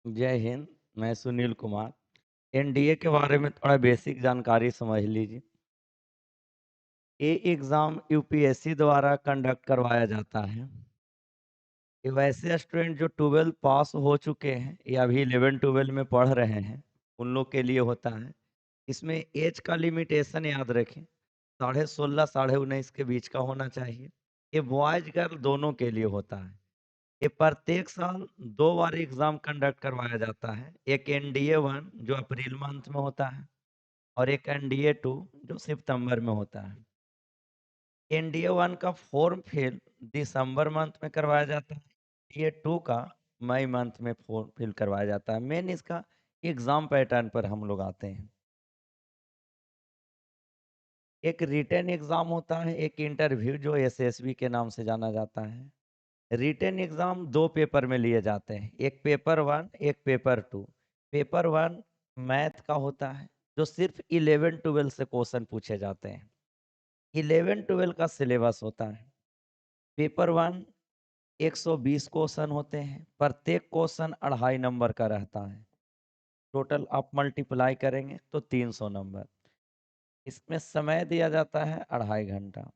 जय हिंद। मैं सुनील कुमार। एनडीए के बारे में थोड़ा बेसिक जानकारी समझ लीजिए। ये एग्ज़ाम यूपीएससी द्वारा कंडक्ट करवाया जाता है। ये वैसे स्टूडेंट जो 12 पास हो चुके हैं या अभी 11 12 में पढ़ रहे हैं, उन लोग के लिए होता है। इसमें एज का लिमिटेशन याद रखें, 16.5 19.5 के बीच का होना चाहिए। ये बॉयज गर्ल दोनों के लिए होता है। ये प्रत्येक साल 2 बार एग्जाम कंडक्ट करवाया जाता है। एक एनडीए 1 जो अप्रैल मंथ में होता है और एक एनडीए 2 जो सितंबर में होता है। एनडीए 1 का फॉर्म फिल दिसंबर मंथ में करवाया जाता है। एनडीए 2 का मई मंथ में फॉर्म फिल करवाया जाता है। मेन इसका एग्जाम पैटर्न पर हम लोग आते हैं। एक रिटन एग्जाम होता है, एक इंटरव्यू जो एसएसबी के नाम से जाना जाता है। रिटन एग्जाम 2 पेपर में लिए जाते हैं, एक पेपर 1 एक पेपर 2। पेपर 1 मैथ का होता है जो सिर्फ 11 12 से क्वेश्चन पूछे जाते हैं। 11 12 का सिलेबस होता है। पेपर 1 120 क्वेश्चन होते हैं, प्रत्येक क्वेश्चन 2.5 नंबर का रहता है। टोटल आप मल्टीप्लाई करेंगे तो 300 नंबर। इसमें समय दिया जाता है 2.5 घंटा।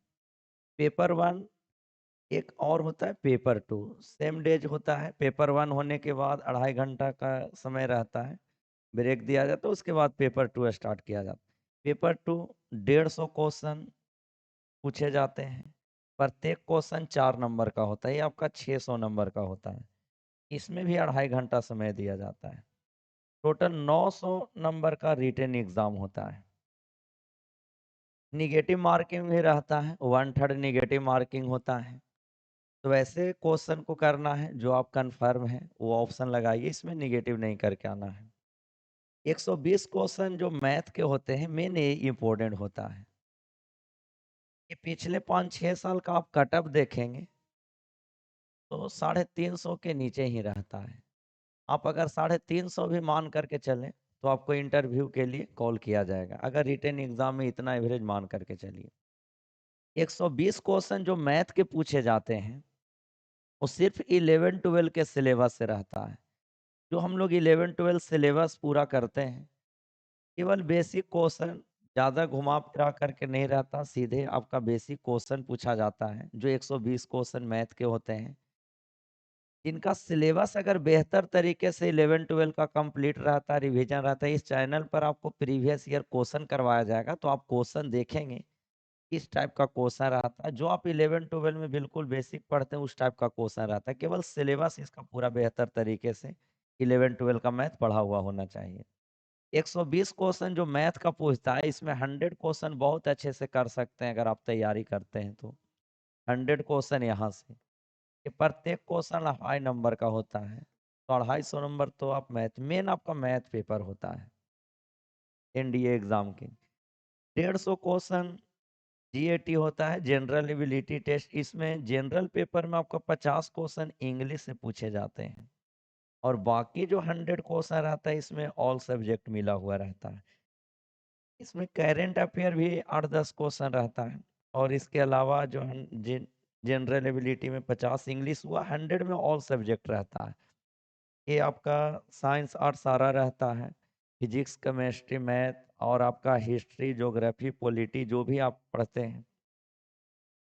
पेपर 1 एक और होता है पेपर 2, सेम डेज होता है। पेपर 1 होने के बाद 2.5 घंटा का समय रहता है, ब्रेक दिया जाता है, उसके बाद पेपर 2 स्टार्ट किया जाता है। पेपर 2 150 क्वेश्चन पूछे जाते हैं, प्रत्येक क्वेश्चन 4 नंबर का होता है। ये आपका 600 नंबर का होता है। इसमें भी 2.5 घंटा समय दिया जाता है। टोटल 900 नंबर का रिटन एग्जाम होता है। निगेटिव मार्किंग भी रहता है, 1/3 निगेटिव मार्किंग होता है। तो वैसे क्वेश्चन को करना है जो आप कंफर्म है वो ऑप्शन लगाइए, इसमें निगेटिव नहीं करके आना है। 120 क्वेश्चन जो मैथ के होते हैं, मेन ये इम्पोर्टेंट होता है। ये पिछले 5-6 साल का आप कटअप देखेंगे तो 350 के नीचे ही रहता है। आप अगर 350 भी मान करके चलें तो आपको इंटरव्यू के लिए कॉल किया जाएगा, अगर रिटन एग्जाम में इतना एवरेज मान करके चलिए। 120 क्वेश्चन जो मैथ के पूछे जाते हैं वो सिर्फ 11 12 के सिलेबस से रहता है। जो हम लोग 11 12 सिलेबस पूरा करते हैं, केवल बेसिक क्वेश्चन, ज़्यादा घुमा फिरा करके नहीं रहता, सीधे आपका बेसिक क्वेश्चन पूछा जाता है जो 120 क्वेश्चन मैथ के होते हैं। इनका सिलेबस अगर बेहतर तरीके से 11 12 का कंप्लीट रहता है, रिवीजन रहता है, इस चैनल पर आपको प्रीवियस ईयर क्वेश्चन करवाया जाएगा तो आप क्वेश्चन देखेंगे इस टाइप का क्वेश्चन रहता है। जो आप 11 12 में बिल्कुल बेसिक पढ़ते हैं उस टाइप का क्वेश्चन रहता है। केवल सिलेबस इसका पूरा बेहतर तरीके से 11 12 का मैथ पढ़ा हुआ होना चाहिए। 120 क्वेश्चन जो मैथ का पूछता है, इसमें 100 क्वेश्चन बहुत अच्छे से कर सकते हैं अगर आप तैयारी करते हैं तो। 100 क्वेश्चन यहाँ से, ये प्रत्येक क्वेश्चन हाई नंबर का होता है। तो 250 नंबर तो आप मैथ, मेन आपका मैथ पेपर होता है एनडीए एग्जाम के। 150 क्वेश्चन जीएटी होता है, जनरल एबिलिटी टेस्ट। इसमें जनरल पेपर में आपका 50 क्वेश्चन इंग्लिश से पूछे जाते हैं और बाकी जो 100 क्वेश्चन रहता है इसमें ऑल सब्जेक्ट मिला हुआ रहता है। इसमें करेंट अफेयर भी 8-10 क्वेश्चन रहता है और इसके अलावा जो जनरल एबिलिटी में 50 इंग्लिश हुआ, 100 में ऑल सब्जेक्ट रहता है। ये आपका साइंस आर्ट सारा रहता है, फिजिक्स केमिस्ट्री मैथ और आपका हिस्ट्री ज्योग्राफी पॉलिटी जो भी आप पढ़ते हैं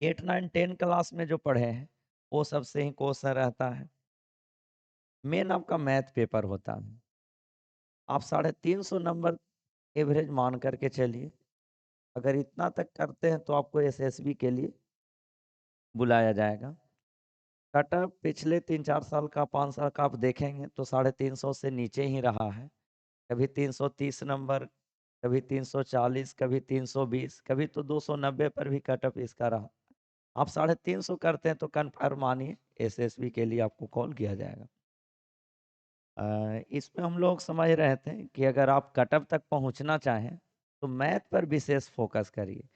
8 9 10 क्लास में जो पढ़े हैं वो सबसे ही क्वेश्चन रहता है। मेन आपका मैथ पेपर होता है। आप 350 नंबर एवरेज मान करके चलिए। अगर इतना तक करते हैं तो आपको एसएसबी के लिए बुलाया जाएगा। कटअप पिछले 3-4 साल का, 5 साल का आप देखेंगे तो 350 से नीचे ही रहा है। कभी 330 नंबर, कभी 340, कभी 320, कभी तो 290 पर भी कटअप इसका रहा। आप 350 करते हैं तो कन्फर्म मानिए एसएसबी के लिए आपको कॉल किया जाएगा। इसमें हम लोग समझ रहे थे कि अगर आप कटअप तक पहुंचना चाहें तो मैथ पर विशेष फोकस करिए।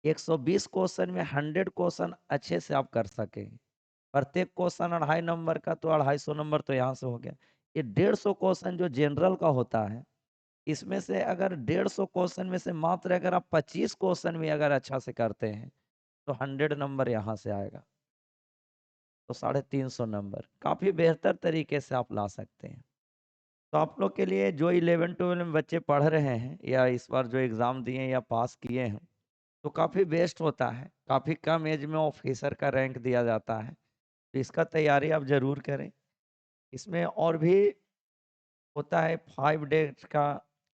120 क्वेश्चन में 100 क्वेश्चन अच्छे से आप कर सकें। प्रत्येक क्वेश्चन 2.5 नंबर का, तो 250 नंबर तो यहाँ से हो गया। ये 150 क्वेश्चन जो जनरल का होता है, इसमें से अगर 150 क्वेश्चन में से मात्र अगर आप 25 क्वेश्चन भी अगर अच्छा से करते हैं तो 100 नंबर यहाँ से आएगा। तो 350 नंबर काफी बेहतर तरीके से आप ला सकते हैं। तो आप लोग के लिए जो 11-12 में बच्चे पढ़ रहे हैं या इस बार जो एग्ज़ाम दिए या पास किए हैं, तो काफ़ी बेस्ट होता है। काफ़ी कम एज में ऑफ़िसर का रैंक दिया जाता है। तो इसका तैयारी आप ज़रूर करें। इसमें और भी होता है 5 डेज़ का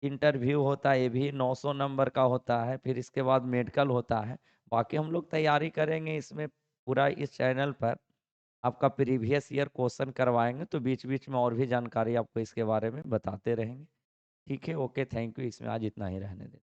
इंटरव्यू होता है, ये भी 900 नंबर का होता है, फिर इसके बाद मेडिकल होता है। बाकी हम लोग तैयारी करेंगे इसमें पूरा इस चैनल पर आपका प्रीवियस ईयर क्वेश्चन करवाएँगे, तो बीच-बीच में और भी जानकारी आपको इसके बारे में बताते रहेंगे। ठीक है, ओके, थैंक यू। इसमें आज इतना ही रहने दें।